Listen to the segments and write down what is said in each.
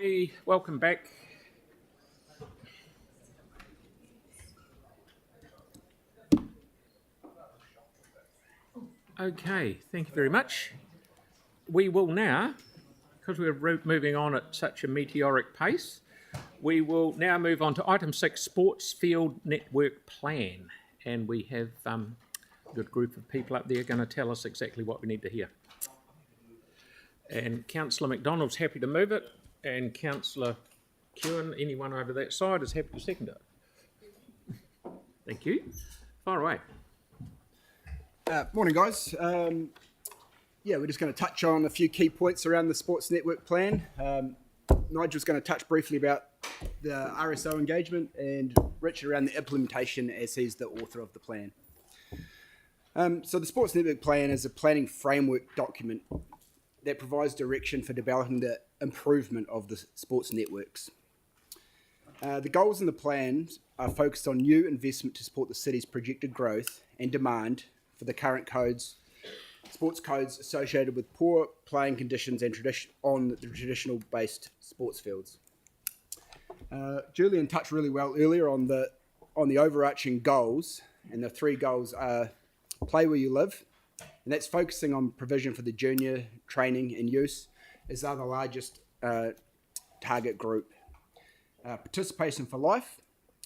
Hey, welcome back. Okay, thank you very much. We will now, because we're moving on at such a meteoric pace, we will now move on to item 6, Sports Field Network Plan. And we have a good group of people up there going to tell us exactly what we need to hear. And Councillor McDonald's happy to move it, and Councillor Kewen, anyone over that side, is happy to second it. Thank you. Far away. Morning, guys. We're just going to touch on a few key points around the Sports Network Plan. Nigel's going to touch briefly about the RSO engagement, and Richard around the implementation, as he's the author of the plan. So the Sports Network Plan is a planning framework document that provides direction for developing the improvement of the sports networks. The goals in the plan are focused on new investment to support the city's projected growth and demand for the current sports codes associated with poor playing conditions and on the traditional-based sports fields. Julian touched really well earlier on the overarching goals, and the 3 goals are play where you live, and that's focusing on provision for the junior, training and use as are the largest target group. Participation for life,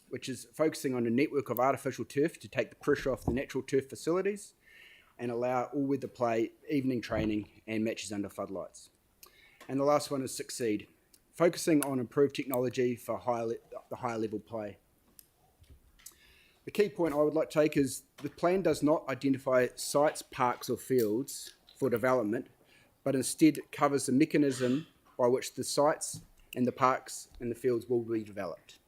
which is focusing on a network of artificial turf to take the pressure off the natural turf facilities and allow all-weather play, evening training and matches under floodlights. And the last one is succeed, focusing on improved technology for the higher level play. The key point I would like to take is the plan does not identify sites, parks or fields for development, but instead covers the mechanism by which the sites and the parks and the fields will be developed.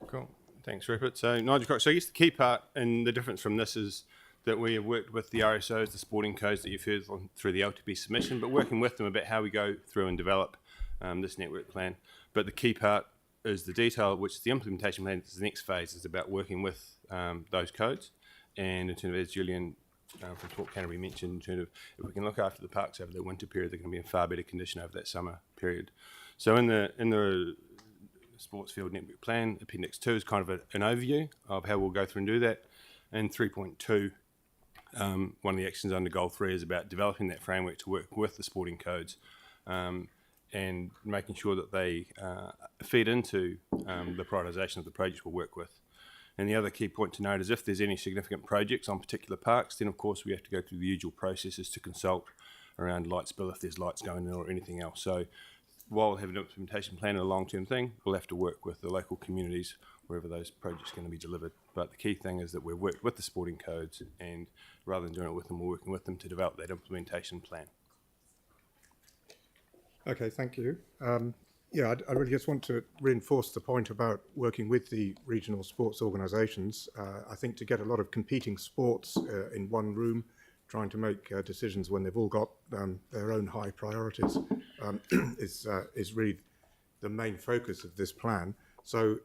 Cool. Thanks, Rupert. So, Nigel Cox, so I guess the key part and the difference from this is that we have worked with the RSOs, the sporting codes that you've heard through the LTB submission, but working with them about how we go through and develop this network plan. But the key part is the detail, which is the implementation plan. The next phase is about working with those codes. And in terms of, as Julian from Talk Canterbury mentioned, in terms of if we can look after the parks over the winter period, they're going to be in far better condition over that summer period. So in the Sports Field Network Plan, Appendix 2 is kind of an overview of how we'll go through and do that. And 3.2, one of the actions under Goal 3 is about developing that framework to work with the sporting codes and making sure that they feed into the prioritisation of the projects we'll work with. And the other key point to note is if there's any significant projects on particular parks, then of course we have to go through the usual processes to consult around light spill if there's lights going in or anything else. So while we'll have an implementation plan and a long-term thing, we'll have to work with the local communities wherever those projects are going to be delivered. But the key thing is that we've worked with the sporting codes, and rather than doing it with them, we're working with them to develop that implementation plan. Okay, thank you. I really just want to reinforce the point about working with the regional sports organisations. I think to get a lot of competing sports in one room, trying to make decisions when they've all got their own high priorities is really the main focus of this plan. So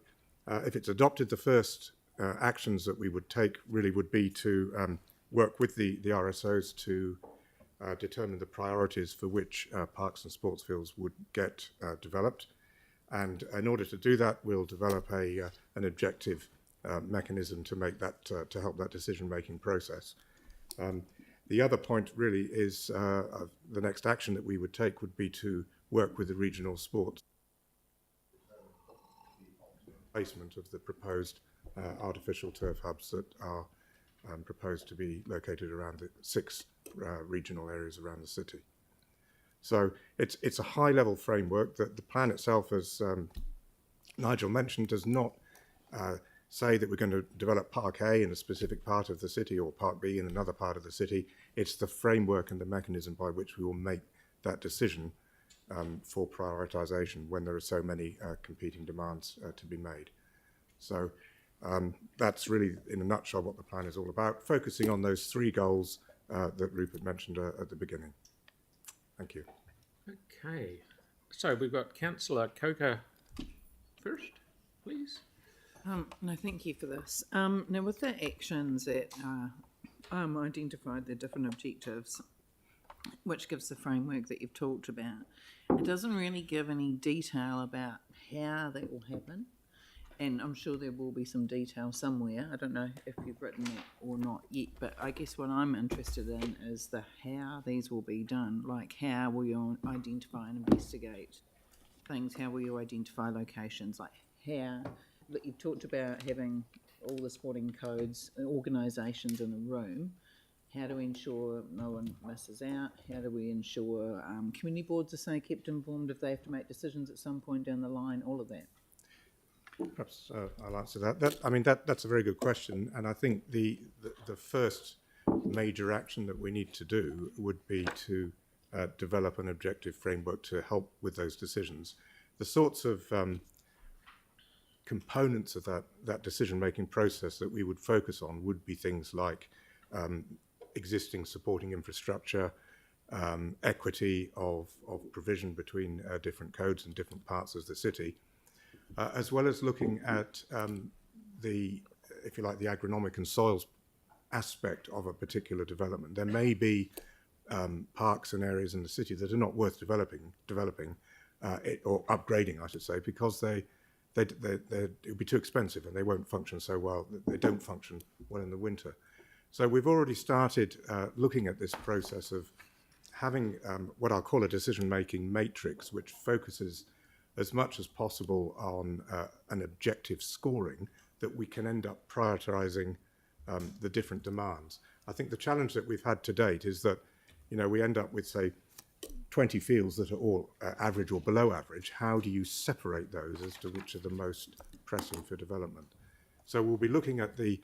if it's adopted, the first actions that we would take really would be to work with the RSOs to determine the priorities for which parks and sports fields would get developed. And in order to do that, we'll develop an objective mechanism to make that to help that decision-making process. The other point really is the next action that we would take would be to work with the regional sports placement of the proposed artificial turf hubs that are proposed to be located around the 6 regional areas around the city. So it's a high-level framework that the plan itself, as Nigel mentioned, does not say that we're going to develop Park A in a specific part of the city or Park B in another part of the city. It's the framework and the mechanism by which we will make that decision for prioritisation when there are so many competing demands to be made. So that's really, in a nutshell, what the plan is all about, focusing on those 3 goals that Rupert mentioned at the beginning. Thank you. Okay, so we've got Councillor Coker first, please. No, thank you for this. Now, with the actions that identified the different objectives, which gives the framework that you've talked about. It doesn't really give any detail about how that will happen. And I'm sure there will be some detail somewhere. I don't know if you've written that or not yet, but I guess what I'm interested in is the how these will be done. Like, how will you identify and investigate things? How will you identify locations? Like, how, that you've talked about having all the sporting codes and organisations in a room. How do we ensure no one misses out? How do we ensure community boards are kept informed if they have to make decisions at some point down the line? All of that. Perhaps I'll answer that. That's a very good question, and I think the first major action that we need to do would be to develop an objective framework to help with those decisions. The sorts of components of that decision-making process that we would focus on would be things like existing supporting infrastructure, equity of provision between different codes and different parts of the city, as well as looking at the agronomic and soils aspect of a particular development. There may be parks and areas in the city that are not worth developing or upgrading, I should say, because it would be too expensive and they won't function so well. They don't function well in the winter. So we've already started looking at this process of having what I'll call a decision-making matrix, which focuses as much as possible on an objective scoring that we can end up prioritising the different demands. I think the challenge that we've had to date is that, we end up with, say, 20 fields that are all average or below average. How do you separate those as to which are the most pressing for development? So we'll be looking at the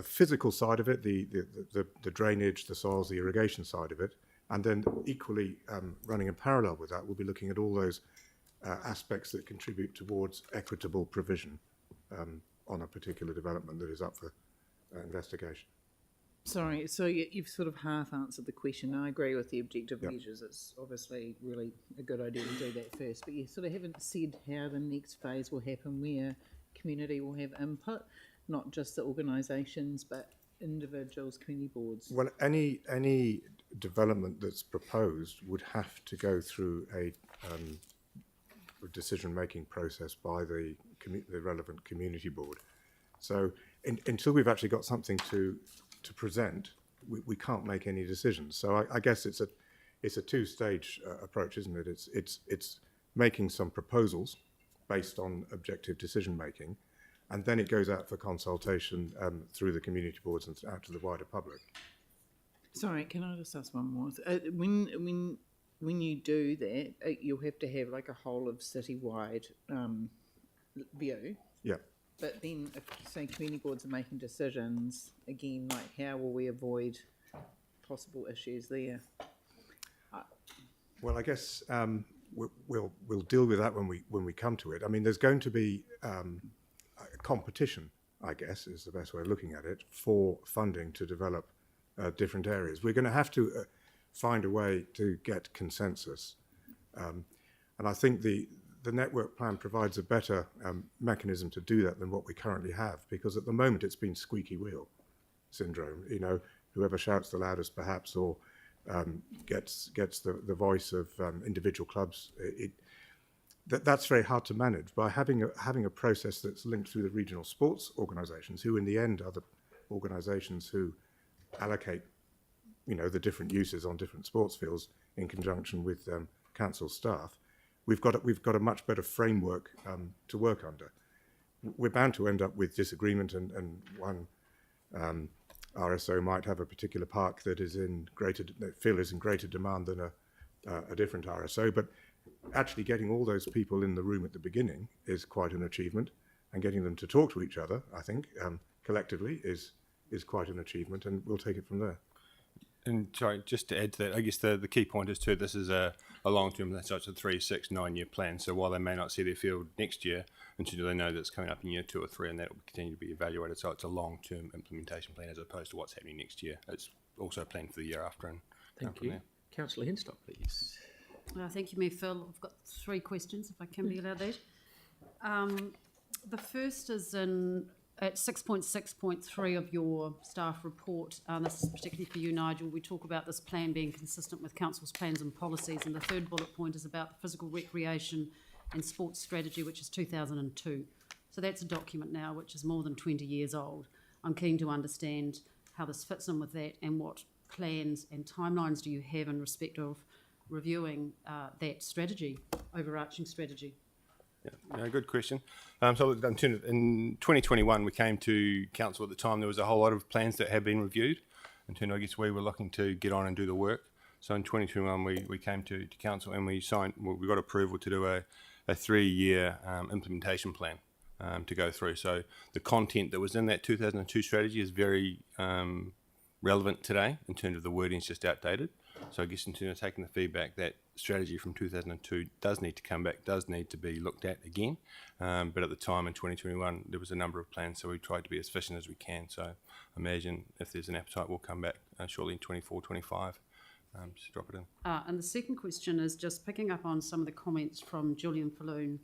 physical side of it, the drainage, the soils, the irrigation side of it, and then equally running in parallel with that, we'll be looking at all those aspects that contribute towards equitable provision on a particular development that is up for investigation. Sorry, so you've sort of half answered the question. I agree with the objective measures. It's obviously really a good idea to do that first, but you sort of haven't said how the next phase will happen, where community will have input, not just the organisations, but individuals, community boards. Well, any development that's proposed would have to go through a decision-making process by the relevant community board. So until we've actually got something to present, we can't make any decisions. So I guess it's a two-stage approach, isn't it? It's making some proposals based on objective decision-making, and then it goes out for consultation through the community boards and out to the wider public. Sorry, can I just ask one more? When you do that, you'll have to have like a whole of citywide view. Yeah. But then, if say community boards are making decisions, again, like how will we avoid possible issues there? Well, I guess we'll deal with that when we come to it. I mean, there's going to be a competition, I guess, is the best way of looking at it, for funding to develop different areas. We're going to have to find a way to get consensus, and I think the network plan provides a better mechanism to do that than what we currently have, because at the moment it's been squeaky wheel syndrome. Whoever shouts the loudest, perhaps, or gets the voice of individual clubs. That's very hard to manage. By having a process that's linked through the regional sports organisations, who in the end are the organisations who allocate, the different uses on different sports fields in conjunction with council staff, we've got a much better framework to work under. We're bound to end up with disagreement, and one RSO might have a particular park that is in greater demand than a different RSO, but actually getting all those people in the room at the beginning is quite an achievement, and getting them to talk to each other, I think, collectively is quite an achievement, and we'll take it from there. And sorry, just to add to that, I guess the key point is too, this is a long-term, such a 3, 6, 9-year plan. So while they may not see their field next year, until they know that it's coming up in year 2 or 3, and that will continue to be evaluated. So it's a long-term implementation plan as opposed to what's happening next year. It's also a plan for the year after. And Thank you. Councillor Henstock, please. Thank you, Mayor Phil. I've got 3 questions, if I can be allowed that. The first is in at 6.6.3 of your staff report, this is particularly for you, Nigel, we talk about this plan being consistent with council's plans and policies, and the third bullet point is about the physical recreation and sports strategy, which is 2002. So that's a document now which is more than 20 years old. I'm keen to understand how this fits in with that and what plans and timelines do you have in respect of reviewing that strategy, overarching strategy? Yeah, good question. So in 2021, we came to council at the time. There was a whole lot of plans that had been reviewed. And I guess we were looking to get on and do the work. So in 2021, we came to council and we got approval to do a 3-year implementation plan to go through. So the content that was in that 2002 strategy is very relevant today in terms of the wording's just outdated. So I guess in terms of taking the feedback, that strategy from 2002 does need to come back, does need to be looked at again. But at the time in 2021, there was a number of plans, so we tried to be as efficient as we can. So imagine if there's an appetite, we'll come back shortly in 24, 25, just drop it in. And the second question is just picking up on some of the comments from Julian Falloon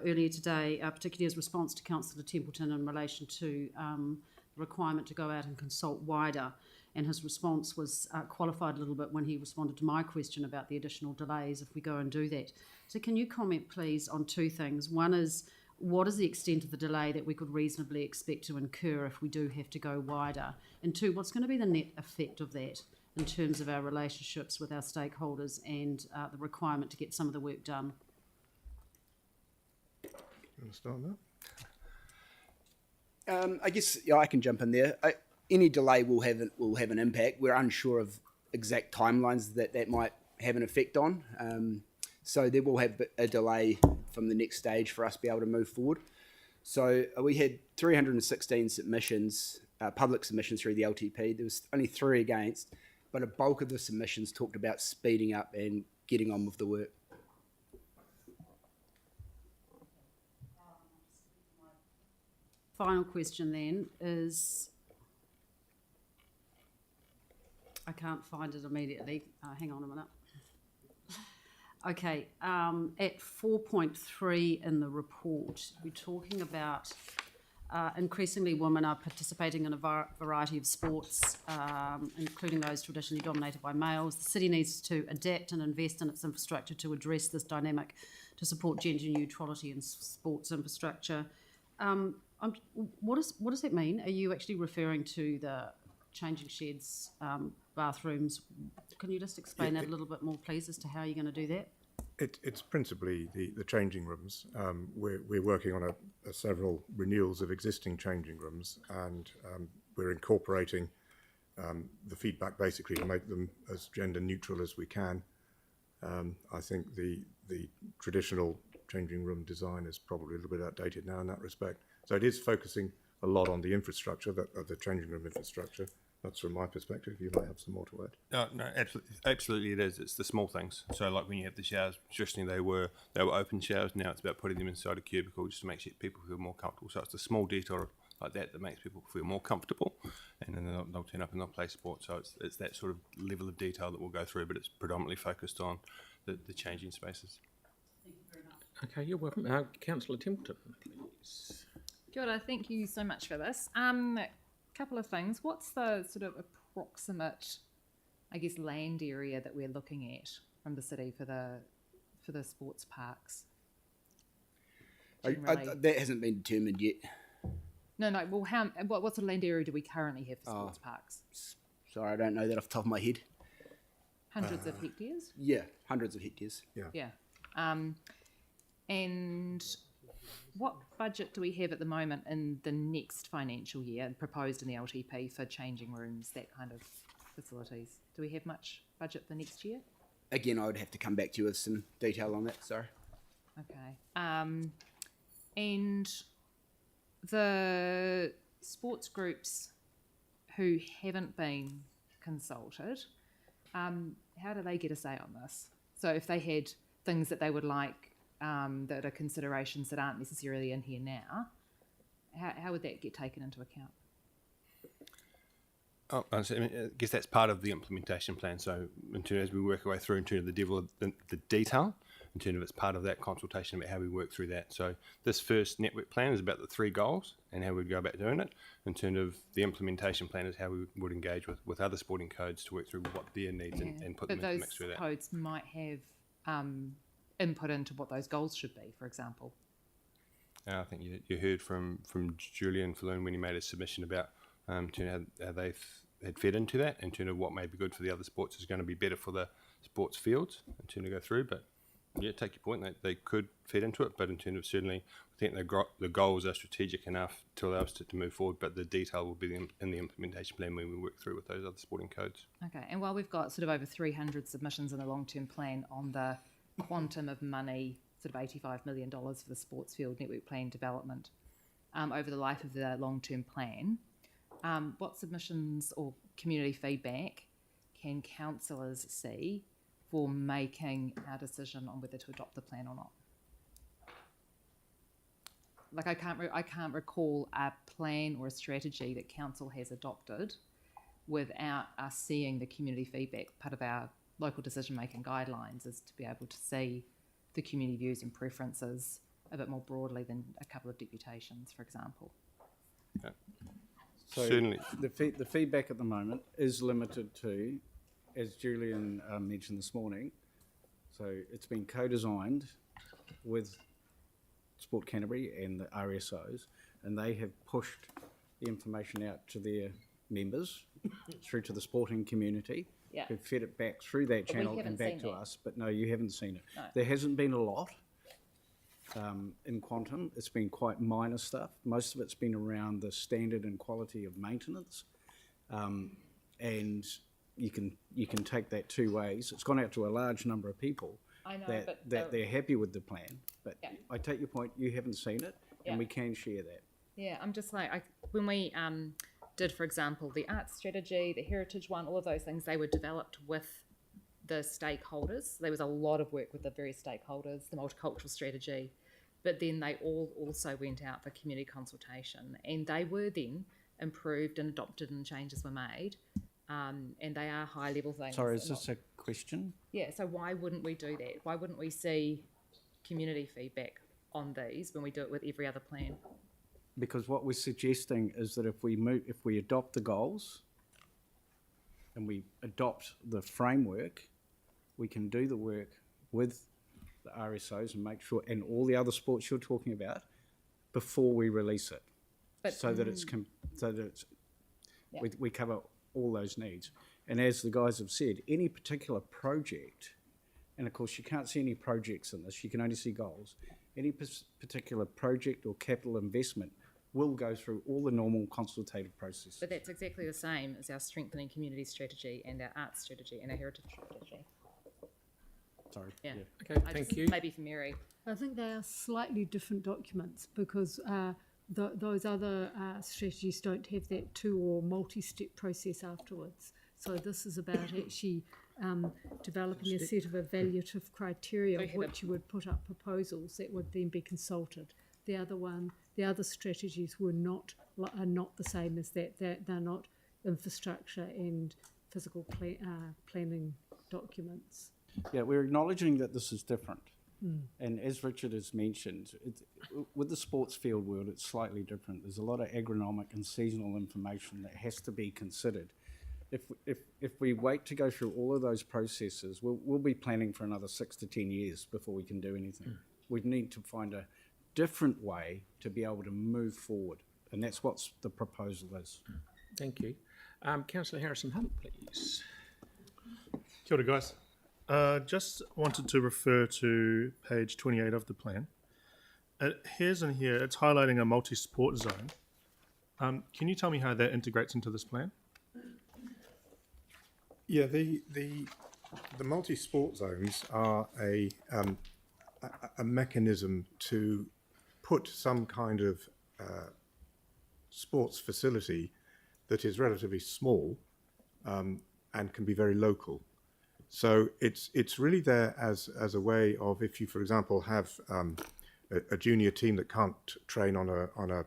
earlier today, particularly his response to Councillor Templeton in relation to the requirement to go out and consult wider. And his response was qualified a little bit when he responded to my question about the additional delays if we go and do that. So can you comment, please, on two things? One is, what is the extent of the delay that we could reasonably expect to incur if we do have to go wider? And two, what's going to be the net effect of that in terms of our relationships with our stakeholders and the requirement to get some of the work done? You want to start on that? I guess I can jump in there. Any delay will have an impact. We're unsure of exact timelines that might have an effect on. So there will have a delay from the next stage for us to be able to move forward. So we had 316 submissions, public submissions through the LTP. There was only 3 against, but a bulk of the submissions talked about speeding up and getting on with the work. Final question then is, I can't find it immediately. Hang on a minute. Okay, at 4.3 in the report, we're talking about increasingly women are participating in a variety of sports, including those traditionally dominated by males. The city needs to adapt and invest in its infrastructure to address this dynamic to support gender neutrality in sports infrastructure. What does that mean? Are you actually referring to the changing sheds, bathrooms? Can you just explain that a little bit more, please, as to how you're going to do that? It's principally the changing rooms. We're working on several renewals of existing changing rooms, and we're incorporating the feedback basically to make them as gender neutral as we can. I think the traditional changing room design is probably a little bit outdated now in that respect. So it is focusing a lot on the infrastructure, the changing room infrastructure. That's from my perspective. You might have some more to add. No, absolutely it is. It's the small things. So like when you have the showers, traditionally they were open showers. Now it's about putting them inside a cubicle just to make sure people feel more comfortable. So it's the small detail like that makes people feel more comfortable, and then they'll turn up and they'll play sport. So it's that sort of level of detail that we'll go through, but it's predominantly focused on the changing spaces. Thank you very much. Okay, you're welcome. Councillor Templeton, please. Kia ora, thank you so much for this. Couple of things. What's the sort of approximate, I guess, land area that we're looking at from the city for the sports parks? That hasn't been determined yet. No. Well, what sort of land area do we currently have for sports parks? Sorry, I don't know that off the top of my head. Hundreds of hectares. Yeah, hundreds of hectares. Yeah. And what budget do we have at the moment in the next financial year proposed in the LTP for changing rooms, that kind of facilities? Do we have much budget for next year? Again, I would have to come back to you with some detail on that, sorry. Okay. And the sports groups who haven't been consulted, how do they get a say on this? So if they had things that they would like, that are considerations that aren't necessarily in here now, how would that get taken into account? I guess that's part of the implementation plan. So as we work our way through into the detail, in terms of it's part of that consultation about how we work through that. So this first network plan is about the 3 goals and how we'd go about doing it. In terms of the implementation plan is how we would engage with other sporting codes to work through what their needs and put them But into the those mix through that. codes might have input into what those goals should be, for example. I think you heard from Julian Falloon when he made a submission about how they had fed into that, in terms of what may be good for the other sports is going to be better for the sports fields in terms of go through. But yeah, take your point, they could feed into it, but in terms of certainly, I think the goals are strategic enough to allow us to move forward, but the detail will be in the implementation plan when we work through with those other sporting codes. Okay, and while we've got sort of over 300 submissions in the long-term plan on the quantum of money, sort of $85 million for the sports field network plan development over the life of the long-term plan, what submissions or community feedback can councillors see for making our decision on whether to adopt the plan or not? Like I can't recall a plan or a strategy that council has adopted without us seeing the community feedback. Part of our local decision-making guidelines is to be able to see the community views and preferences a bit more broadly than a couple of deputations, for example. Yeah. So Certainly. the feedback at the moment is limited to, as Julian mentioned this morning, so it's been co-designed with Sport Canterbury and the RSOs, and they have pushed the information out to their members through to the sporting community, Yeah. who've fed it back through that But we channel haven't and back seen to that. us. But no, you haven't seen it. No. There hasn't been a lot in Quantum. It's been quite minor stuff. Most of it's been around the standard and quality of maintenance, and you can take that two ways. It's gone out to a large number of people. I know, that but they're happy with the plan. But Yeah. I take your point. You haven't seen it, Yeah. and we can share that. Yeah, I'm just like, when we did, for example, the arts strategy, the heritage one, all of those things, they were developed with the stakeholders. There was a lot of work with the various stakeholders, the multicultural strategy, but then they all also went out for community consultation, and they were then improved and adopted and changes were made, and they are high level things. Sorry, is They're this a question? Yeah, so why wouldn't we do that? Why wouldn't we see community feedback on these when we do it with every other plan? Because what we're suggesting is that if we adopt the goals and we adopt the framework, we can do the work with the RSOs and make sure, and all the other sports you're talking about, before we release it, But so that it's Yeah. we cover all those needs. And as the guys have said, any particular project, and of course you can't see any projects in this, you can only see goals. Any particular project or capital investment will go through all the normal consultative processes. But that's exactly the same as our strengthening community strategy and our arts strategy and our heritage strategy. Sorry. Yeah. Okay, I thank just- you. Maybe for Mary. I think they are slightly different documents because those other strategies don't have that two or multi-step process afterwards. So this is about actually developing a set of evaluative criteria of which you would put up proposals that would then be consulted. The other strategies are not the same as that. They're not infrastructure and physical planning documents. Yeah, we're acknowledging that this is different. And as Richard has mentioned, with the sports field world, it's slightly different. There's a lot of agronomic and seasonal information that has to be considered. If we wait to go through all of those processes, we'll be planning for another 6 to 10 years before we can do anything. We need to find a different way to be able to move forward, and that's what the proposal is. Thank you. Councillor Harrison-Hunt, please. Kia ora, guys. Just wanted to refer to page 28 of the plan. Here's in here, it's highlighting a multi-sport zone. Can you tell me how that integrates into this plan? Yeah, the multi-sport zones are a mechanism to put some kind of sports facility that is relatively small and can be very local. So it's really there as a way of, if you, for example, have a junior team that can't train on a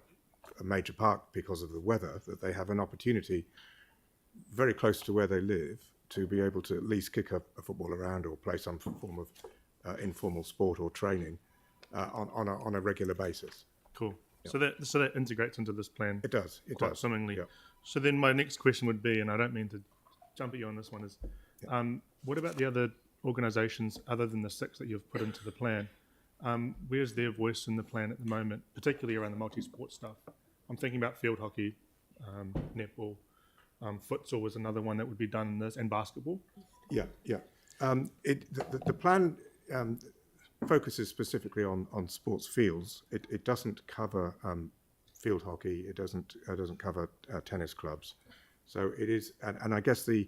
major park because of the weather, that they have an opportunity very close to where they live to be able to at least kick a football around or play some form of informal sport or training on a regular basis. Cool. So that integrates into this plan. It does. It quite does. swimmingly. Yeah. So then my next question would be, and I don't mean to jump at you on this one, is what about the other organisations other than the 6 that you've put into the plan? Where's their voice in the plan at the moment, particularly around the multi-sport stuff? I'm thinking about field hockey, netball, futsal was another one that would be done in this, and basketball. Yeah. The plan focuses specifically on sports fields. It doesn't cover field hockey. It doesn't cover tennis clubs. So it is, and I guess the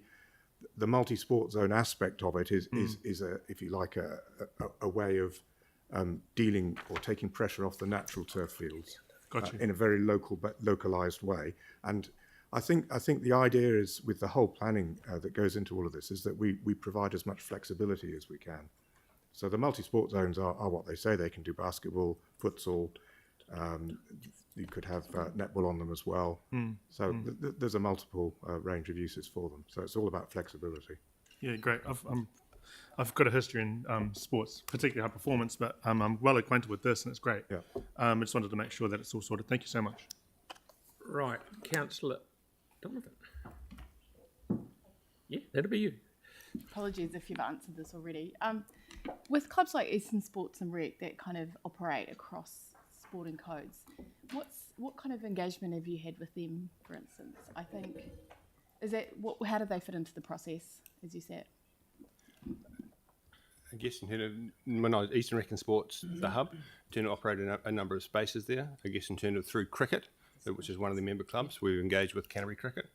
multi-sport zone aspect of it is a, if you like, a way of dealing or taking pressure off the natural turf fields in a very localized way. And I think the idea is, with the whole planning that goes into all of this, is that we provide as much flexibility as we can. So the multi-sport zones are what they say. They can do basketball, futsal. You could have netball on them as well. So there's a multiple range of uses for them. So it's all about flexibility. Yeah, great. I've got a history in sports, particularly high performance, but I'm well acquainted with this, and it's great. Yeah. I just wanted to make sure that it's all sorted. Thank you so much. Right, Councillor Donovan. Yeah, that'll be you. Apologies if you've answered this already. With clubs like Eastern Sports and Rec that kind of operate across sporting codes, what kind of engagement have you had with them, for instance? I think, how do they fit into the process, as you said? I guess in terms of, when I was Eastern Rec and Sports, the hub, in terms of operating a number of spaces there. I guess in terms of through cricket, which is one of the member clubs, we've engaged with Canterbury Cricket.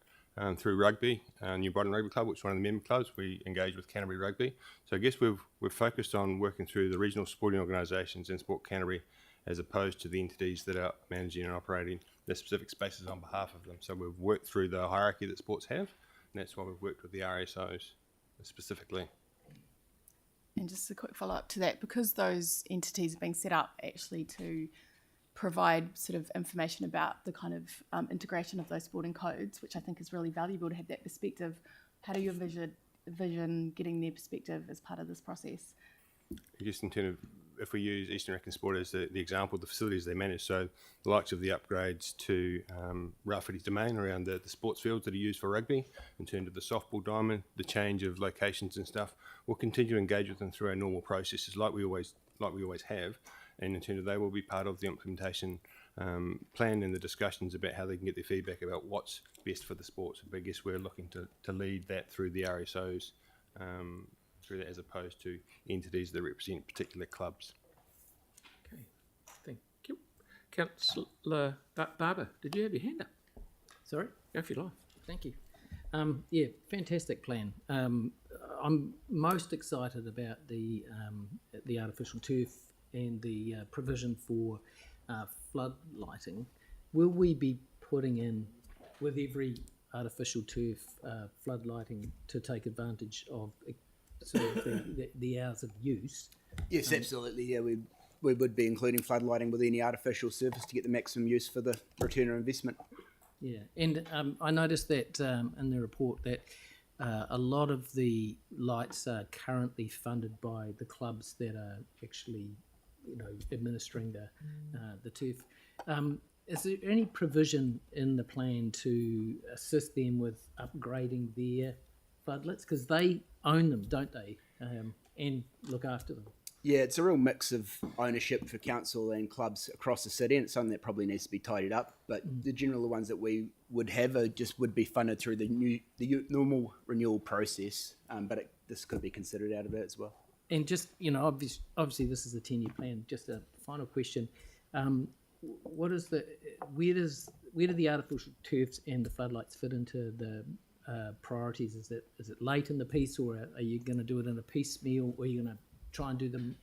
Through rugby, New Brighton Rugby Club, which is one of the member clubs, we engage with Canterbury Rugby. So I guess we've focused on working through the regional sporting organisations in Sport Canterbury, as opposed to the entities that are managing and operating their specific spaces on behalf of them. So we've worked through the hierarchy that sports have, and that's why we've worked with the RSOs specifically. And just a quick follow-up to that, because those entities are being set up actually to provide sort of information about the kind of integration of those sporting codes, which I think is really valuable to have that perspective. How do you envision getting their perspective as part of this process? I guess in terms of, if we use Eastern Rec and Sport as the example, the facilities they manage, so the likes of the upgrades to Ralphie's Domain around the sports fields that are used for rugby, in terms of the softball diamond, the change of locations and stuff, we'll continue to engage with them through our normal processes like we always have. And in terms of, they will be part of the implementation plan and the discussions about how they can get their feedback about what's best for the sports. But I guess we're looking to lead that through the RSOs, through that, as opposed to entities that represent particular clubs. Okay, thank you. Councillor Barber, did you have your hand up? Sorry? Go for your life. Thank you. Yeah, fantastic plan. I'm most excited about the artificial turf and the provision for flood lighting. Will we be putting in, with every artificial turf, flood lighting to take advantage of sort of the hours of use? Yes, absolutely. Yeah, we would be including floodlighting with any artificial surface to get the maximum use for the return on investment. Yeah, and I noticed that in the report that a lot of the lights are currently funded by the clubs that are actually, administering the turf. Is there any provision in the plan to assist them with upgrading their floodlights? Because they own them, don't they? And look after them. Yeah, it's a real mix of ownership for council and clubs across the city, and it's something that probably needs to be tidied up. But the general ones that we would have would be funded through the normal renewal process. But this could be considered out of it as well. And just, obviously this is a 10-year plan. Just a final question. Where do the artificial turfs and the floodlights fit into the priorities? Is it late in the piece, or are you going to do it in a piecemeal, or are you going to try and do them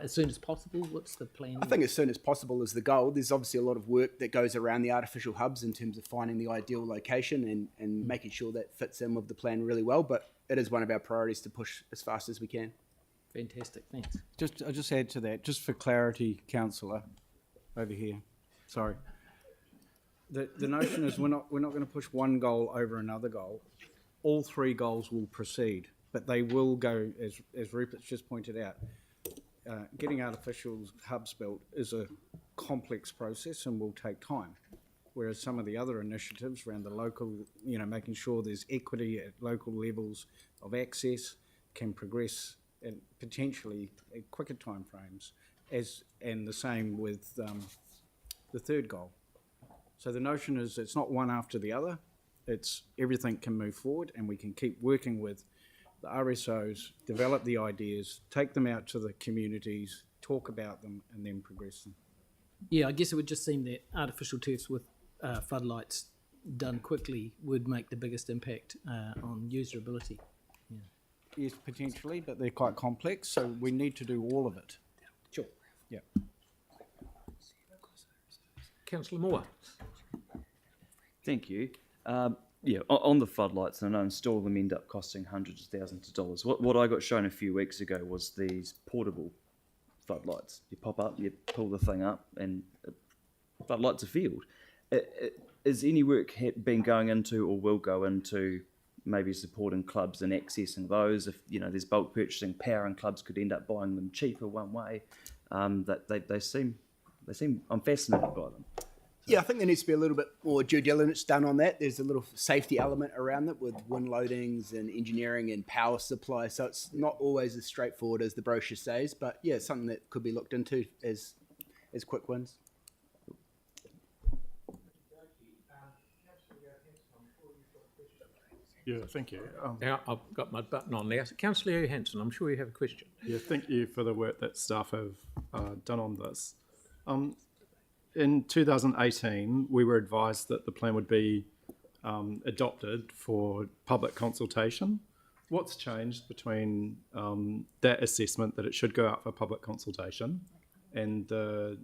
as soon as possible? What's the plan? I think as soon as possible is the goal. There's obviously a lot of work that goes around the artificial hubs in terms of finding the ideal location and making sure that fits in with the plan really well, but it is one of our priorities to push as fast as we can. Fantastic, thanks. I'll just add to that, just for clarity, councillor, over here. Sorry. The notion is we're not going to push one goal over another goal. All 3 goals will proceed, but they will go, as Rupert's just pointed out, getting artificial hubs built is a complex process and will take time. Whereas some of the other initiatives around the local, making sure there's equity at local levels of access can progress and potentially at quicker timeframes, and the same with the third goal. So the notion is it's not one after the other, it's everything can move forward and we can keep working with the RSOs, develop the ideas, take them out to the communities, talk about them and then progress them. Yeah, I guess it would just seem that artificial turfs with floodlights done quickly would make the biggest impact on userability. Yeah. Yes, potentially, but they're quite complex, so we need to do all of it. Sure. Yeah. Councillor Moore. Thank you. On the floodlights, I know install them end up costing hundreds of thousands of dollars. What I got shown a few weeks ago was these portable floodlights. You pop up, you pull the thing up, and it floodlights a field. Is any work been going into or will go into maybe supporting clubs and accessing those? If there's bulk purchasing power and clubs could end up buying them cheaper one way. That they seem I'm fascinated by them. Yeah, I think there needs to be a little bit more due diligence done on that. There's a little safety element around it with wind loadings and engineering and power supply. So it's not always as straightforward as the brochure says, but yeah, it's something that could be looked into as quick wins. Yeah, thank you. Now I've got my button on there. Councillor Johansson, I'm sure you have a question. Yeah, thank you for the work that staff have done on this. In 2018, we were advised that the plan would be adopted for public consultation. What's changed between that assessment that it should go out for public consultation and the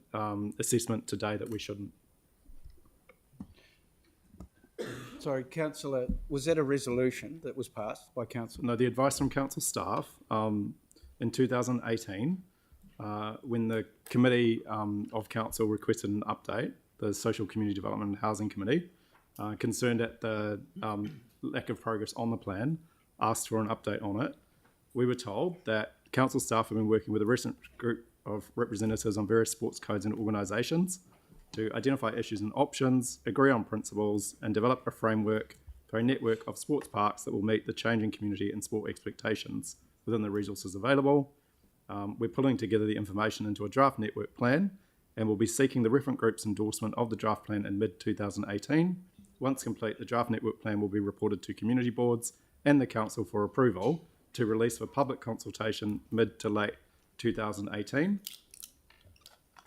assessment today that we shouldn't? Sorry, Councillor, was that a resolution that was passed by Council? No, the advice from council staff in 2018, when the committee of council requested an update, the Social Community Development and Housing Committee, concerned at the lack of progress on the plan, asked for an update on it. We were told that council staff have been working with a recent group of representatives on various sports codes and organisations to identify issues and options, agree on principles, and develop a framework for a network of sports parks that will meet the changing community and sport expectations within the resources available. We're pulling together the information into a draft network plan, and we'll be seeking the referent group's endorsement of the draft plan in mid-2018. Once complete, the draft network plan will be reported to community boards and the council for approval to release for public consultation mid to late 2018.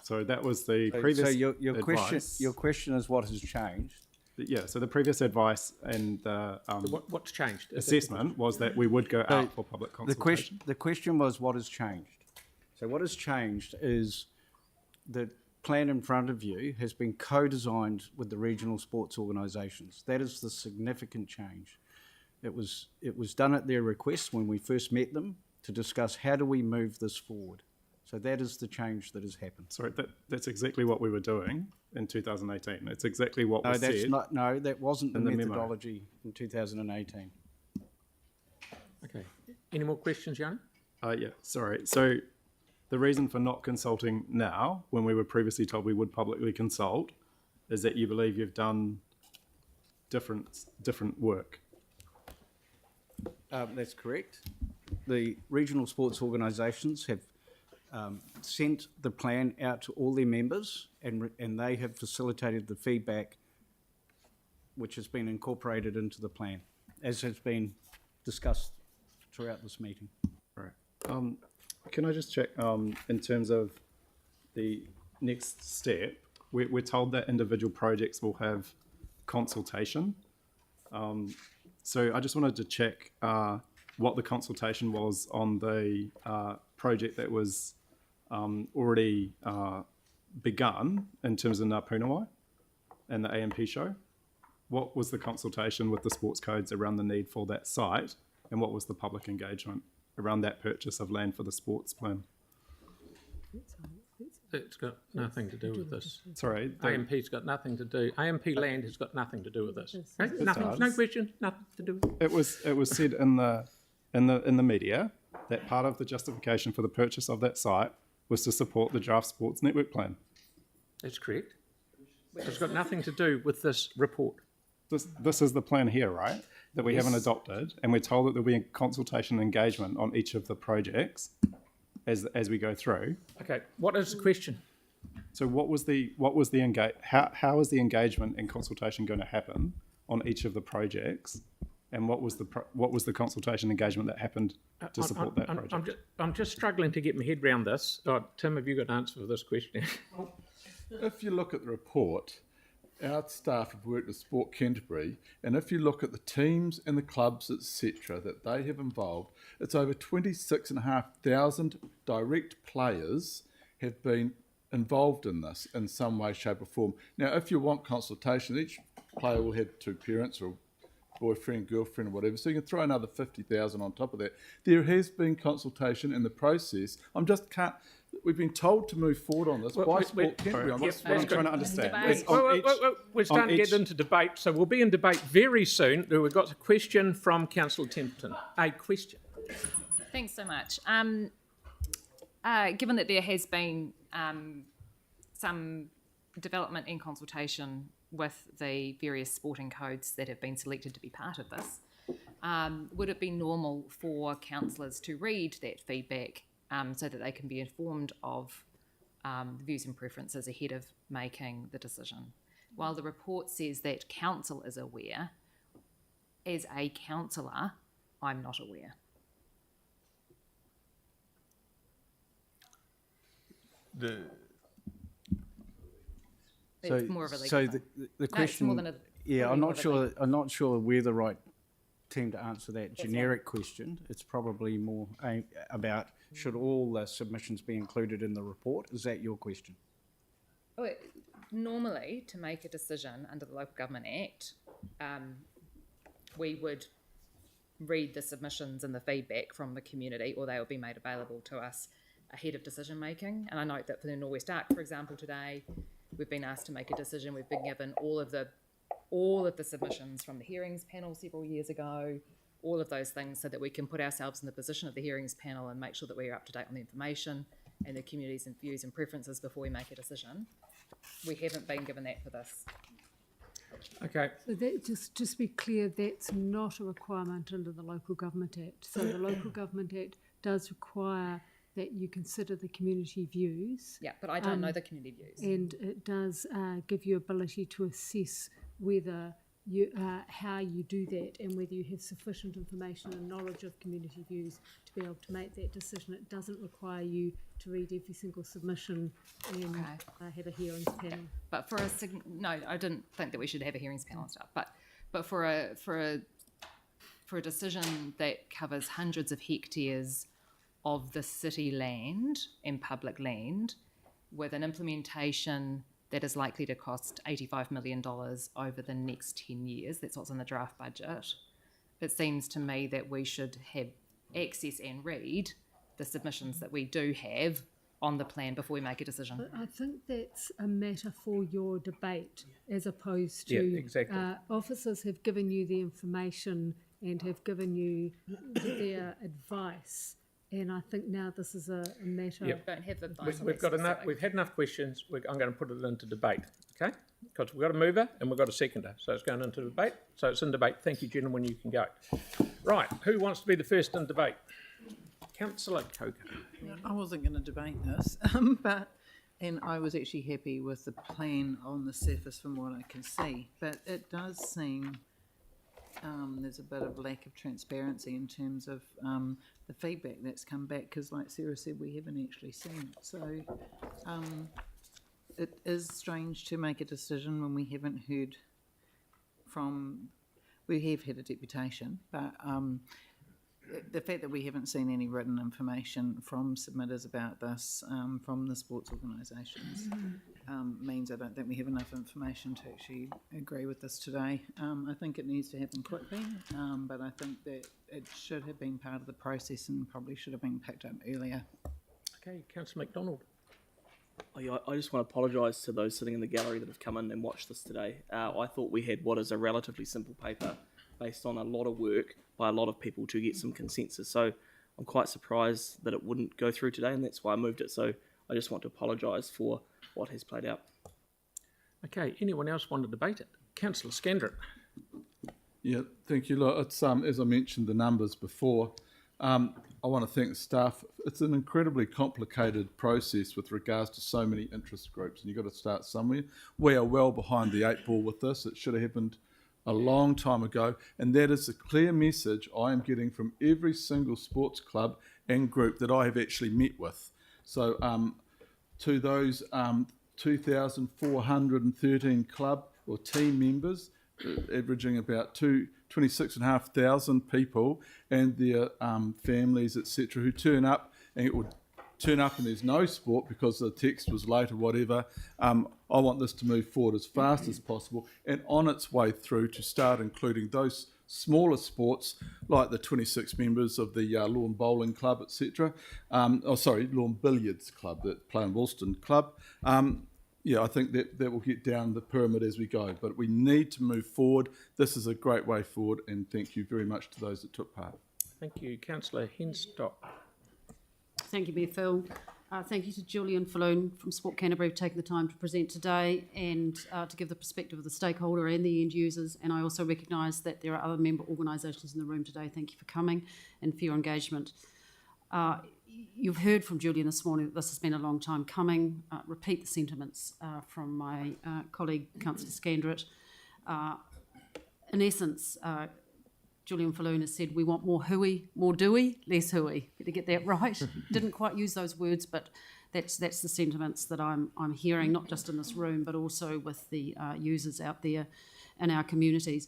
So that was the previous So your advice. question is what has changed? Yeah, so the previous advice and the What's changed? assessment was that we would go out for public consultation. The question was what has changed. So what has changed is the plan in front of you has been co-designed with the regional sports organisations. That is the significant change. It was done at their request when we first met them to discuss how do we move this forward. So that is the change that has happened. Sorry, that's exactly what we were doing in 2018. It's exactly what was that's said. No, that wasn't the in the memo. methodology in 2018. Okay. Any more questions, Jan? Yeah, sorry. So the reason for not consulting now, when we were previously told we would publicly consult, is that you believe you've done different work. That's correct. The regional sports organisations have sent the plan out to all their members, and they have facilitated the feedback which has been incorporated into the plan, as has been discussed throughout this meeting. Right. Can I just check, in terms of the next step, we're told that individual projects will have consultation. So I just wanted to check what the consultation was on the project that was already begun in terms of Ngā Pūnawai and the AMP show. What was the consultation with the sports codes around the need for that site, and what was the public engagement around that purchase of land for the sports plan? It's got nothing to do with this. Sorry, AMP's got nothing to do. AMP land has got nothing to do with this. Okay? Nothing. No question. Nothing to do with it. It was said in the media that part of the justification for the purchase of that site was to support the Draft Sports Network Plan. That's correct. It's got nothing to do with this report. This is the plan here, right? That we Yes. haven't adopted, and we're told that there'll be a consultation and engagement on each of the projects as we go through. Okay, what is the question? So how is the engagement and consultation going to happen on each of the projects? And what was the consultation engagement that happened to support that project? I'm just struggling to get my head around this. Oh, Tim, have you got an answer for this question? If you look at the report, our staff have worked with Sport Canterbury, and if you look at the teams and the clubs, etc., that they have involved, it's over 26,500 direct players have been involved in this in some way, shape or form. Now, if you want consultation, each player will have 2 parents or boyfriend, girlfriend, or whatever, so you can throw another 50,000 on top of that. There has been consultation in the process. We've been told to move forward on this by Sport Canterbury. That's what I'm trying to understand. We're starting to get into debate, so we'll be in debate very soon. We've got a question from Councillor Templeton. A question. Thanks so much. Given that there has been some development and consultation with the various sporting codes that have been selected to be part of this, would it be normal for councillors to read that feedback so that they can be informed of the views and preferences ahead of making the decision? While the report says that council is aware, as a councillor, I'm not aware. It's more of a legal So thing. the question, more than a- yeah, probably I'm more not of a sure. legal- I'm not sure we're the right team to answer that generic question. It's probably more about should all the submissions be included in the report? Is that your question? Normally, to make a decision under the Local Government Act, we would read the submissions and the feedback from the community, or they will be made available to us ahead of decision making. And I note that for the Norwest Arc, for example, today we've been asked to make a decision. We've been given all of the submissions from the hearings panel several years ago, all of those things, so that we can put ourselves in the position of the hearings panel and make sure that we are up to date on the information and the community's views and preferences before we make a decision. We haven't been given that for this. Okay. So that, just to be clear, that's not a requirement under the Local Government Act. So the Local Government Act does require that you consider the community views. Yeah, but I don't know the community views. And it does give you ability to assess whether you, how you do that and whether you have sufficient information and knowledge of community views to be able to make that decision. It doesn't require you to read every single submission and have a hearings panel. But for no, I didn't think that we should have a hearings panel and stuff. But for a decision that covers hundreds of hectares of the city land and public land, with an implementation that is likely to cost $85 million over the next 10 years, that's what's in the draft budget, it seems to me that we should have access and read the submissions that we do have on the plan before we make a decision. But I think that's a matter for your debate as opposed to exactly. Officers have given you the information and have given you their advice. And I think now this is a matter. Yep. Don't have advice. We've got enough. We've had enough questions. I'm going to put it into debate, okay? Because we've got a mover and we've got a seconder, so it's going into debate. So it's in debate. Thank you, gentlemen. You can go. Right. Who wants to be the first in debate? Councillor Coker. I wasn't going to debate this, and I was actually happy with the plan on the surface from what I can see. But it does seem there's a bit of lack of transparency in terms of the feedback that's come back, because like Sarah said, we haven't actually seen it. So it is strange to make a decision when we haven't heard from, we have had a deputation, but the fact that we haven't seen any written information from submitters about this from the sports organisations means I don't think we have enough information to actually agree with this today. I think it needs to happen quickly, but I think that it should have been part of the process and probably should have been picked up earlier. Okay, Councillor McDonald. I just want to apologise to those sitting in the gallery that have come in and watched this today. I thought we had what is a relatively simple paper based on a lot of work by a lot of people to get some consensus. So I'm quite surprised that it wouldn't go through today, and that's why I moved it. So I just want to apologise for what has played out. Okay, anyone else want to debate it? Councillor Scandrett. Yeah, thank you. Look, it's as I mentioned the numbers before. I want to thank the staff. It's an incredibly complicated process with regards to so many interest groups, and you've got to start somewhere. We are well behind the 8 ball with this. It should have happened a long time ago, and that is a clear message I am getting from every single sports club and group that I have actually met with. So to those 2,413 club or team members, averaging about 26,500 people, and their families, etc., who turn up and there's no sport because the text was late or whatever. I want this to move forward as fast as possible and on its way through to start including those smaller sports like the 26 members of the Lawn Bowling Club, etc. Lawn Billiards Club, that play in Woolston Club. I think that will get down the pyramid as we go, but we need to move forward. This is a great way forward, and thank you very much to those that took part. Thank you. Councillor Henstock. Thank you, Mayor Phil. Thank you to Julian Falloon from Sport Canterbury for taking the time to present today and to give the perspective of the stakeholder and the end users. And I also recognise that there are other member organisations in the room today. Thank you for coming and for your engagement. You've heard from Julian this morning that this has been a long time coming. Repeat the sentiments from my colleague, Councillor Scandrett. In essence, Julian Falloon has said we want more hui, more doui, less hui. Better get that right. Didn't quite use those words, but that's the sentiments that I'm hearing, not just in this room, but also with the users out there in our communities.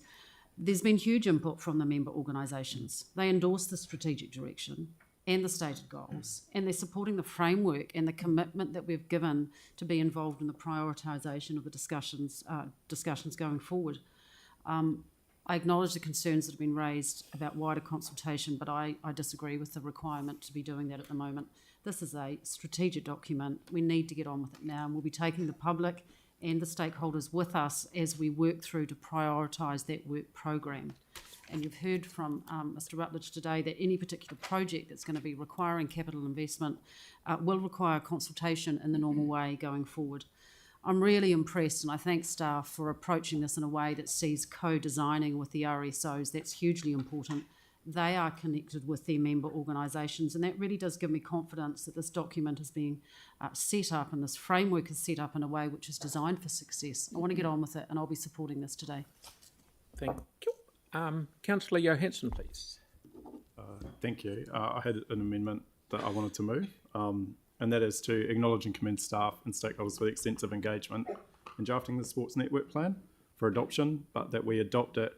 There's been huge input from the member organisations. They endorse the strategic direction and the stated goals, and they're supporting the framework and the commitment that we've given to be involved in the prioritisation of the discussions going forward. I acknowledge the concerns that have been raised about wider consultation, but I disagree with the requirement to be doing that at the moment. This is a strategic document. We need to get on with it now, and we'll be taking the public and the stakeholders with us as we work through to prioritise that work program. And you've heard from Mr Rutledge today that any particular project that's going to be requiring capital investment will require consultation in the normal way going forward. I'm really impressed, and I thank staff for approaching this in a way that sees co-designing with the RSOs. That's hugely important. They are connected with their member organisations, and that really does give me confidence that this document is being set up and this framework is set up in a way which is designed for success. I want to get on with it, and I'll be supporting this today. Thank you. Councillor Johansson, please. Thank you. I had an amendment that I wanted to move, and that is to acknowledge and commend staff and stakeholders for the extensive engagement in drafting the Sports Network Plan for adoption, but that we adopt it